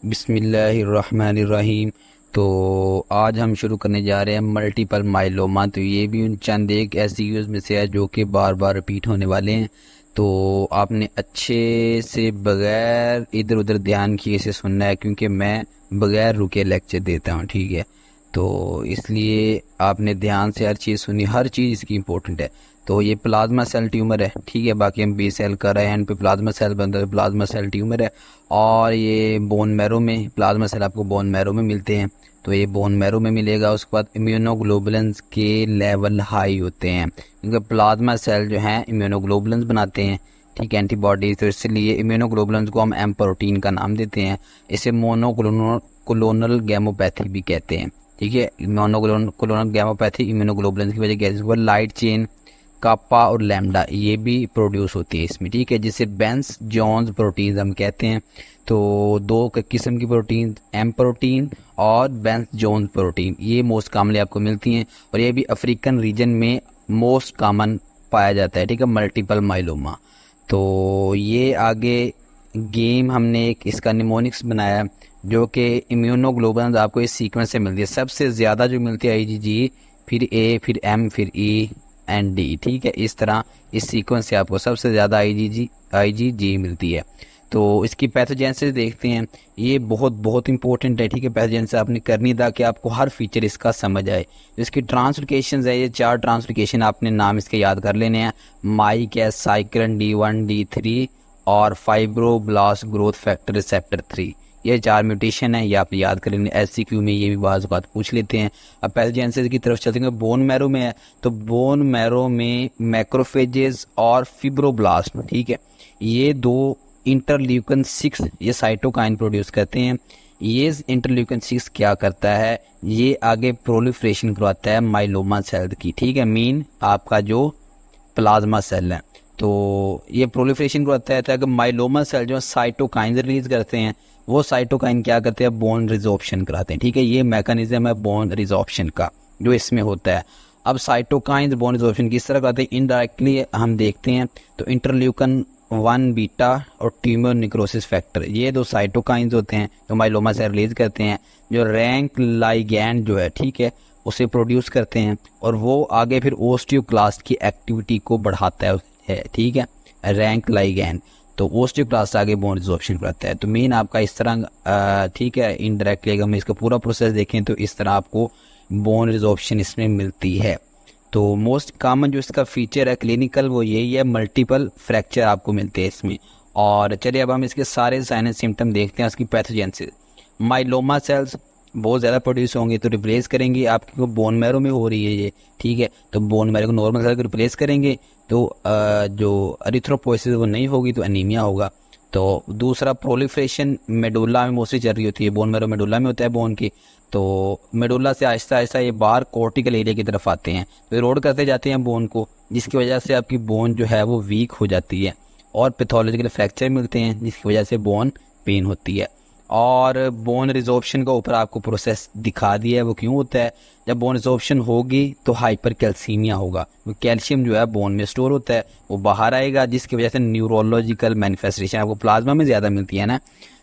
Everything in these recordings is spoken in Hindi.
बिस्मिल्लाहिर्रहमानिर्रहीम। तो आज हम शुरू करने जा रहे हैं मल्टीपल माइलोमा। तो ये भी उन चंद एक ऐसी यूज़ में से है जो कि बार बार रिपीट होने वाले हैं। तो आपने अच्छे से बग़ैर इधर उधर ध्यान किए से सुनना है, क्योंकि मैं बग़ैर रुके लेक्चर देता हूँ, ठीक है। तो इसलिए आपने ध्यान से हर चीज़ सुनी, हर चीज़ इसकी इम्पोर्टेंट है। तो ये प्लाज्मा सेल ट्यूमर है, ठीक है। बाकी हम बी सेल कर रहे हैं, एंड पे प्लाज्मा सेल बनता है, प्लाज्मा सेल ट्यूमर है। और ये बोन मैरो में प्लाज्मा सेल आपको बोन मैरो में मिलते हैं। तो ये बोन मैरो में मिलेगा। उसके बाद इम्यूनोग्लोबुलेंस के लेवल हाई होते हैं, क्योंकि प्लाज्मा सेल जो हैं इम्यूनोग्लोबुलेंस बनाते हैं, ठीक है, एंटीबॉडीज। तो इसलिए इम्यूनोग्लोबुलेंस को हम एम प्रोटीन का नाम देते हैं। इसे मोनोक्लोनल गैमोपैथी भी कहते हैं, ठीक है। मोनोक्लोनल गैमोपैथी इम्यूनोग्लोबुलेंस की वजह कैसे लाइट चेन कापा और लैम्डा ये भी प्रोड्यूस होती है इसमें, ठीक है, जिसे बेंस जोन्स प्रोटीन हम कहते हैं। तो दो किस्म की प्रोटीन, एम प्रोटीन और बेंस जोन्स प्रोटीन, ये मोस्ट कॉमनली आपको मिलती हैं। और ये भी अफ्रीकन रीजन में मोस्ट कॉमन पाया जाता है, ठीक है, मल्टीपल माइलोमा। तो ये आगे गेम हमने एक इसका निमोनिक्स बनाया, जो कि इम्यूनोग्लोबुलेंस आपको इस सीक्वेंस से मिलती है। सबसे ज़्यादा जो मिलती है IgG, फिर A, फिर M, फिर E एंड D, ठीक है। इस तरह इस सीक्वेंस से आपको सबसे ज़्यादा IgG मिलती है। तो इसकी पैथोजेनेसिस देखते हैं, ये बहुत इंपॉर्टेंट है, ठीक है। पैथोजेनेसिस आपने करनी था कि आपको हर फीचर इसका समझ आए। इसकी ट्रांसलोकेशन है, ये 4 ट्रांसलोकेशन आपने नाम इसके याद कर लेने हैं। माइक है, साइक्लिन D1 D3 और फाइब्रोब्लास्ट ग्रोथ फैक्टर रिसेप्टर 3, ये 4 म्यूटेशन है, ये आप याद कर लेंगे। SCQ में ये भी बात पूछ लेते हैं। अब पैथोजेनेसिस की तरफ चलते हैं। बोन मैरो में है, तो बोन मैरो में मैक्रोफेजेस और फिब्रोब्लास्ट, ठीक है, ये 2 इंटरल्यूकन 6 ये साइटोकाइन प्रोड्यूस करते हैं। ये इंटरल्यूकन 6 क्या करता है, ये आगे प्रोलिफरेशन करवाता है माइलोमा सेल की, ठीक है, मीन आपका जो प्लाज्मा सेल है। तो ये प्रोलिफरेशन करवाता है ताकि माइलोमा सेल जो साइटोकाइन रिलीज करते हैं, वो साइटोकाइन क्या करते हैं, बोन रिजॉर्प्शन कराते हैं, ठीक है। ये मैकेनिज्म है बोन रिजॉर्प्शन का जो इसमें होता है। अब साइटोकाइन बोन रिजॉर्प्शन किस तरह करते हैं, इनडायरेक्टली हम देखते हैं। तो इंटरल्यूकन 1 बीटा और ट्यूमर निक्रोसिस फैक्टर, ये 2 साइटोकाइंस होते हैं जो माइलोमा से रिलीज करते हैं, जो रैंक लाइगैंड जो है, ठीक है, उसे प्रोड्यूस करते हैं। और वो आगे फिर ओस्टियोक्लास्ट की एक्टिविटी को बढ़ाता है, ठीक है, रैंक लाइगैंड। तो ओस्टियोक्लास्ट आगे बोन रिजॉर्प्शन करता है। तो मेन आपका इस तरह, ठीक है, इनडायरेक्टली अगर हम इसका पूरा प्रोसेस देखें तो इस तरह आपको बोन रिजॉर्प्शन इसमें मिलती है। तो मोस्ट कॉमन जो इसका फीचर है क्लिनिकल, वो यही है, मल्टीपल फ्रैक्चर आपको मिलते हैं इसमें। और चलिए अब हम इसके सारे साइन एंड सिम्टम देखते हैं। उसकी पैथोजेनेसिस, माइलोमा सेल्स बहुत ज़्यादा प्रोड्यूस होंगे तो रिप्लेस करेंगे, आपकी बोन मैरो में हो रही है ये, ठीक है। तो बोन मैरो को नॉर्मल सेल को रिप्लेस करेंगे तो जो एरिथ्रोपोइसिस वो नहीं होगी, तो एनीमिया होगा। तो दूसरा प्रोलिफरेशन मेडुला में मोस्टली चल रही होती है, बोन मैरो मेडुला में होता है बोन की। तो मेडुला से आहिस्ता आहिस्ता ये बाहर कॉर्टिकल एरिया की तरफ आते हैं, तो रोड करते जाते हैं बोन को, जिसकी वजह से आपकी बोन जो है वो वीक हो जाती है और पैथोलॉजिकल फ्रैक्चर मिलते हैं, जिसकी वजह से बोन पेन होती है। और बोन रिजॉर्प्शन का ऊपर आपको प्रोसेस दिखा दिया है, वो क्यों होता है। जब बोन रिजॉर्प्शन होगी तो हाइपर कैल्सीमिया होगा, कैल्शियम जो है बोन में स्टोर होता है, वो बाहर आएगा, जिसकी वजह से न्यूरोलॉजिकल मैनिफेस्टेशन आपको प्लाज्मा में ज़्यादा मिलती है ना,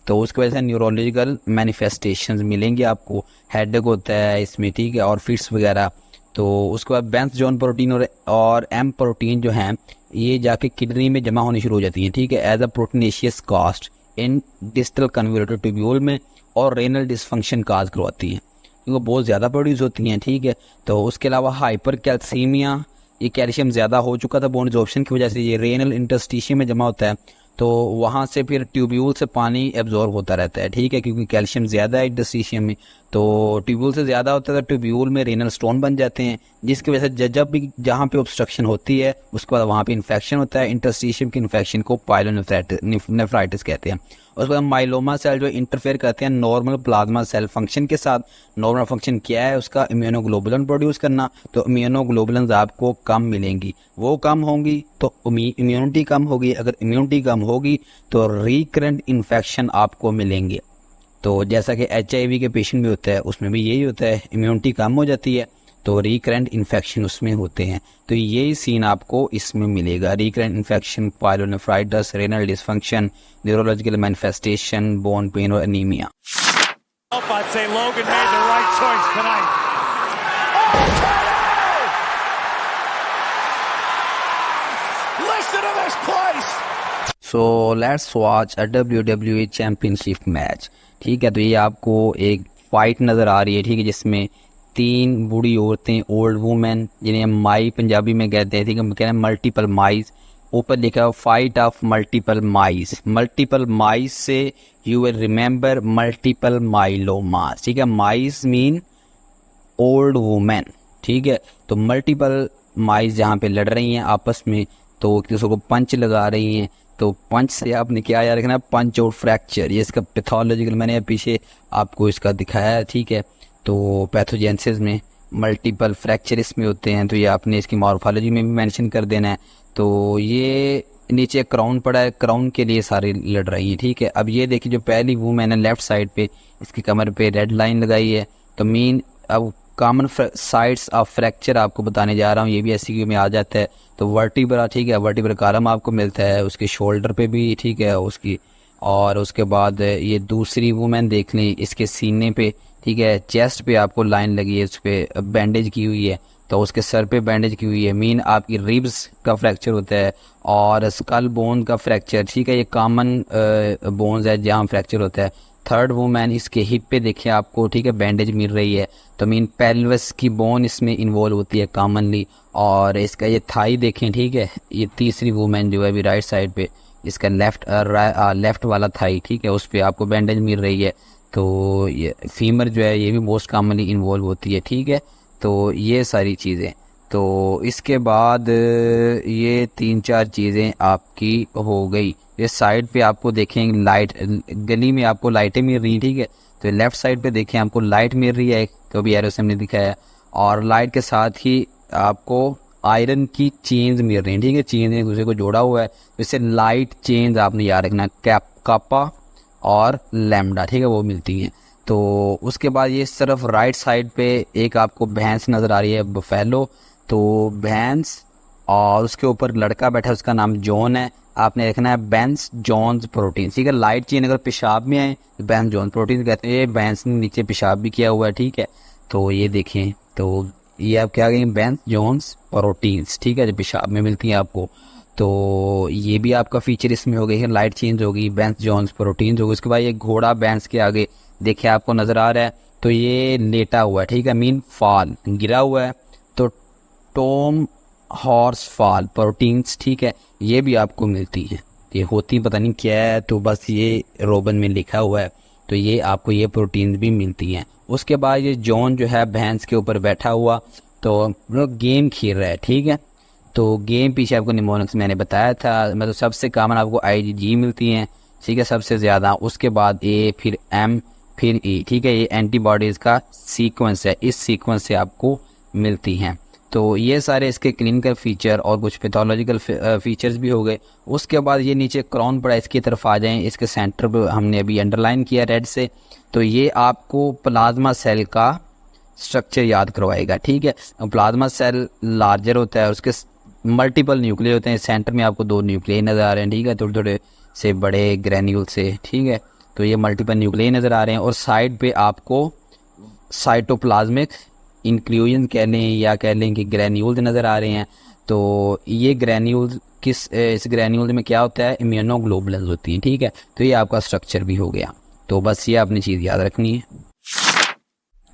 तो उसकी वजह से न्यूरोलॉजिकल मैनिफेस्टेशंस मिलेंगे आपको। हेडेक होता है इसमें, ठीक है, और फिट्स वगैरह। तो उसके बाद बेंस जॉन प्रोटीन और एम प्रोटीन जो हैं, ये जाके किडनी में जमा होनी शुरू हो जाती हैं, ठीक है, as a proteinaceous cast in distal convoluted tubule में, और रेनल डिसफंक्शन काज करवाती हैं, क्योंकि बहुत ज़्यादा प्रोड्यूस होती हैं, ठीक है। तो उसके अलावा हाइपर कैल्सीमिया, ये कैल्शियम ज़्यादा हो चुका था बोन रिजॉर्प्शन की वजह से, ये रेनल इंटरस्टिशियम में जमा होता है, तो वहाँ से फिर ट्यूब्यूल से पानी एब्जॉर्ब होता रहता है, ठीक है, क्योंकि कैल्शियम ज़्यादा है इंटरस्टिशियम में। तो ट्यूब्यूल से ज़्यादा होता है तो ट्यूब्यूल में रेनल स्टोन बन जाते हैं, जिसकी वजह से जब भी जहाँ पे ऑब्स्ट्रक्शन होती है उसके बाद वहाँ पे इन्फेक्शन होता है। इंटरस्टिशियम की इन्फेक्शन को पाइलोनेफ्राइटिस कहते हैं। उसके बाद माइलोमा सेल जो इंटरफेयर करते हैं नॉर्मल प्लाज्मा सेल फंक्शन के साथ। नॉर्मल फंक्शन क्या है उसका, इम्यूनोग्लोबुलिन प्रोड्यूस करना। तो इम्यूनोग्लोबुलिन आपको कम मिलेंगी, वो कम होंगी तो इम्यूनिटी कम होगी। अगर इम्यूनिटी कम होगी तो रिकरेंट इन्फेक्शन आपको मिलेंगे। तो जैसा कि HIV के पेशेंट में होता है, उसमें भी यही होता है, इम्यूनिटी कम हो जाती है तो रिकरेंट इन्फेक्शन उसमें होते हैं। तो यही सीन आपको इसमें मिलेगा, recurrent infection, pyelonephritis, renal dysfunction, neurological manifestation, bone pen और anaemia. I'd say Logan made the right choice tonight. Listen to this place. So let's watch a WWE Championship match। ठीक है, तो ये आपको एक फाइट नज़र आ रही है, ठीक है, जिसमें 3 बूढ़ी औरतें, ओल्ड वुमेन, जिन्हें हम माई पंजाबी में कहते हैं, ठीक है, कहते हैं मल्टीपल माइज। ऊपर लिखा है fight of multiple mine's. Multiple mine's से यू विल रिमेंबर मल्टीपल माइलोमास, ठीक है। माइज मीन ओल्ड वुमेन, ठीक है। तो मल्टीपल माइज जहाँ पे लड़ रही हैं आपस में, तो किसी को पंच लगा रही हैं, तो पंच से आपने क्या याद रखना, पंच और फ्रैक्चर, ये इसका पैथोलॉजिकल मैंने पीछे आपको इसका दिखाया है, ठीक है। तो पैथोजेंसिस में मल्टीपल फ्रैक्चर इसमें होते हैं, तो ये आपने इसकी मॉर्फोलॉजी में भी मेंशन कर देना है। तो ये नीचे क्राउन पड़ा है, क्राउन के लिए सारी लड़ रही है, ठीक है। अब ये देखिए जो पहली वो मैंने लेफ्ट साइड पे इसकी कमर पे रेड लाइन लगाई है, तो मीन अब कॉमन साइड्स ऑफ फ्रैक्चर आपको बताने जा रहा हूँ, ये भी ऐसी में आ जाता है। तो वर्टिब्रा, ठीक है, वर्टिब्रा कॉलम आपको मिलता है उसके शोल्डर पे भी, ठीक है, उसकी। और उसके बाद ये दूसरी वुमेन देख लें, इसके सीने पे, ठीक है, चेस्ट पे आपको लाइन लगी है, उस पर बैंडेज की हुई है, तो उसके सर पे बैंडेज की हुई है, मीन आपकी रिब्स का फ्रैक्चर होता है और स्कल बोन का फ्रैक्चर, ठीक है, ये कॉमन बोन्स है जहाँ फ्रैक्चर होता है। थर्ड वुमेन, इसके हिप पे देखिए आपको, ठीक है, बैंडेज मिल रही है, तो मीन पेल्विस की बोन इसमें इन्वॉल्व होती है कॉमनली। और इसका ये थाई देखें, ठीक है, ये तीसरी वुमेन जो है अभी राइट साइड पे, इसका लेफ्ट वाला थाई, ठीक है, उस पर आपको बैंडेज मिल रही है। तो ये फीमर जो है ये भी मोस्ट कॉमनली इन्वॉल्व होती है, ठीक है। तो ये सारी चीज़ें, तो इसके बाद ये 3-4 चीज़ें आपकी हो गई। ये साइड पे आपको देखें लाइट, गली में आपको लाइटें मिल रही हैं, ठीक है। तो लेफ़्ट साइड पे देखें आपको लाइट मिल रही है, तो भी एरो से हमने दिखाया, और लाइट के साथ ही आपको आयरन की चेन्स मिल रही हैं, ठीक है, चेन एक दूसरे को जोड़ा हुआ है, इससे लाइट चेन्स आपने याद रखना, कापा और लैम्डा, ठीक है, वो मिलती हैं। तो उसके बाद ये सिर्फ राइट साइड पे एक आपको भैंस नज़र आ रही है, बफेलो, तो भैंस, और उसके ऊपर लड़का बैठा है, उसका नाम जॉन है, आपने रखना है बेंस जॉन्स प्रोटीन, ठीक है। लाइट चेन अगर पेशाब में आए तो बेंस जॉन्स प्रोटीन कहते हैं, ये बेंस ने नीचे पेशाब भी किया हुआ है, ठीक है। तो ये देखें, तो ये आप क्या कहेंगे, बेंस जॉन्स प्रोटीन्स, ठीक है, जो पेशाब में मिलती हैं आपको। तो ये भी आपका फीचर इसमें हो गई है, लाइट चेंज होगी, बेंस जॉन्स प्रोटीन्स होगी। उसके बाद ये घोड़ा बेंस के आगे देखिए आपको नज़र आ रहा है, तो ये लेटा हुआ है, ठीक है, मीन फॉल, गिरा हुआ है, तो टॉम हॉर्स फॉल प्रोटीन्स, ठीक है, ये भी आपको मिलती हैं। ये होती पता नहीं क्या है, तो बस ये रोबन में लिखा हुआ है, तो ये आपको ये प्रोटीन्स भी मिलती हैं। उसके बाद ये जॉन जो है भैंस के ऊपर बैठा हुआ, तो गेम खेल रहा है, ठीक है। तो गेम पीछे आपको निमोनिक्स मैंने बताया था, मतलब सबसे कॉमन आपको IgG मिलती हैं, ठीक है, सबसे ज़्यादा। उसके बाद A, फिर M, फिर E, ठीक है, ये एंटीबॉडीज़ का सीक्वेंस है, इस सीक्वेंस से आपको मिलती हैं। तो ये सारे इसके क्लिनिकल फीचर और कुछ पैथोलॉजिकल फीचर्स भी हो गए। उसके बाद ये नीचे क्राउन पड़ा, इसकी तरफ आ जाएं, इसके सेंटर पे हमने अभी अंडरलाइन किया रेड से, तो ये आपको प्लाज्मा सेल का स्ट्रक्चर याद करवाएगा, ठीक है। प्लाज्मा सेल लार्जर होता है, उसके मल्टीपल न्यूक्लियर होते हैं, सेंटर में आपको 2 न्यूक्लियर नज़र आ रहे हैं, ठीक है, थोड़े थोड़े से बड़े ग्रैन्यूल से, ठीक है। तो ये मल्टीपल न्यूक्लियर नज़र आ रहे हैं, और साइड पे आपको साइटोप्लाज्मिक इंक्लूजन कह लें या कह लें कि ग्रैन्यूल्स नज़र आ रहे हैं। तो ये ग्रैन्यूल्स इस ग्रैन्यूल्स में क्या होता है, इम्यूनोग्लोबुलिन्स होती हैं, ठीक है। तो ये आपका स्ट्रक्चर भी हो गया, तो बस ये आपने चीज़ याद रखनी है।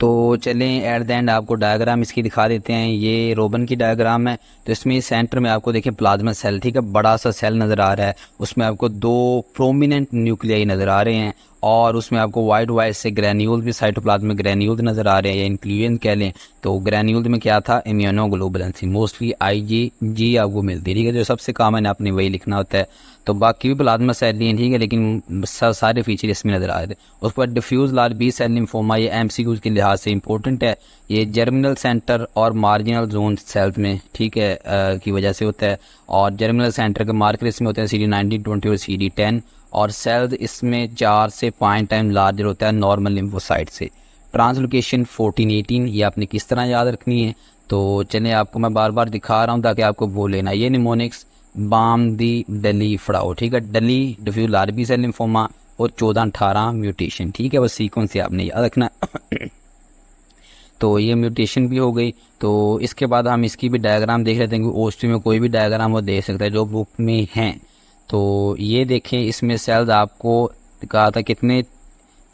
तो चलें एट द एंड आपको डायग्राम इसकी दिखा देते हैं। ये रोबन की डायग्राम है, तो इसमें सेंटर में आपको देखिए प्लाज्मा सेल, ठीक है, बड़ा सा सेल नज़र आ रहा है, उसमें आपको 2 प्रोमिनेंट न्यूक्लियाई नज़र आ रहे हैं, और उसमें आपको वाइट से ग्रैन्यूल भी, साइटोप्लाज्मिक ग्रैन्यूल नज़र आ रहे हैं, या इंक्लूजन कह लें। तो ग्रैन्यूल में क्या था, इम्यूनोग्लोबुलिन्स, मोस्टली IgG आपको मिलती है, ठीक है, जो सबसे कॉमन है, आपने वही लिखना होता है। तो बाकी भी प्लाज्मा सेल नहीं है, ठीक है, लेकिन सारे फीचर इसमें नज़र आ रहे थे। उस पर diffuse large B cell lymphoma, ये MCQs के लिहाज से इंपॉर्टेंट है, ये जर्मिनल सेंटर और मार्जिनल जोन सेल्स में, ठीक है, की वजह से होता है। और जर्मिनल सेंटर के मार्कर इसमें होते हैं CD19, 20 और CD10, और सेल्स इसमें 4 से 5 टाइम लार्जर होता है नॉर्मल लिम्फोसाइट से। ट्रांसलोकेशन 14-18 ये आपने किस तरह याद रखनी है, तो चलिए आपको मैं बार बार दिखा रहा हूँ ताकि आपको वो लेना। ये निमोनिक्स बाम दी डली फ्राओ, ठीक है, डली diffuse large B cell lymphoma और 14-18 म्यूटेशन, ठीक है, बस सीक्वेंस से आपने याद रखना। तो ये म्यूटेशन भी हो गई। तो इसके बाद हम इसकी भी डायग्राम देख लेते हैं कि ओस्टी में कोई भी डायग्राम वो देख सकता है जो बुक में हैं। तो ये देखें, इसमें सेल्स आपको कहा था कितने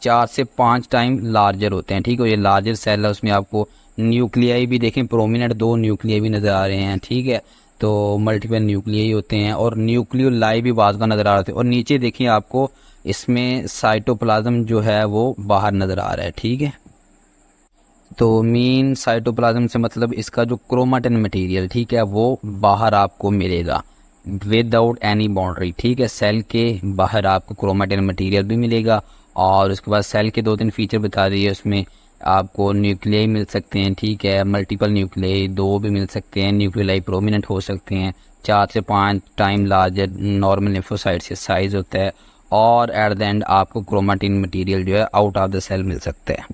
4 से 5 टाइम लार्जर होते हैं, ठीक है, ये लार्जर सेल है। उसमें आपको न्यूक्लियाई भी देखें, प्रोमिनेंट 2 न्यूक्लियाई भी नज़र आ रहे हैं, ठीक है, तो मल्टीपल न्यूक्लियाई होते हैं और न्यूक्लियोलाई भी बाज़ का नज़र आ रहे हैं। और नीचे देखिए आपको इसमें साइटोप्लाज्म जो है वो बाहर नज़र आ रहा है, ठीक है। तो मीन साइटोप्लाज्म से मतलब इसका जो क्रोमाटिन मटेरियल, ठीक है, वो बाहर आपको मिलेगा विदाउट एनी बाउंड्री, ठीक है। सेल के बाहर आपको क्रोमाटिन मटेरियल भी मिलेगा। और उसके बाद सेल के 2-3 फीचर बता दिए, उसमें आपको न्यूक्लियाई मिल सकते हैं, ठीक है, मल्टीपल न्यूक्लियाई 2 भी मिल सकते हैं, न्यूक्लियाई प्रोमिनेंट हो सकते हैं, 4 से 5 टाइम लार्जर नॉर्मल लिम्फोसाइट से साइज होता है। और एट द एंड आपको क्रोमाटिन मटेरियल जो है आउट ऑफ द सेल मिल सकता है।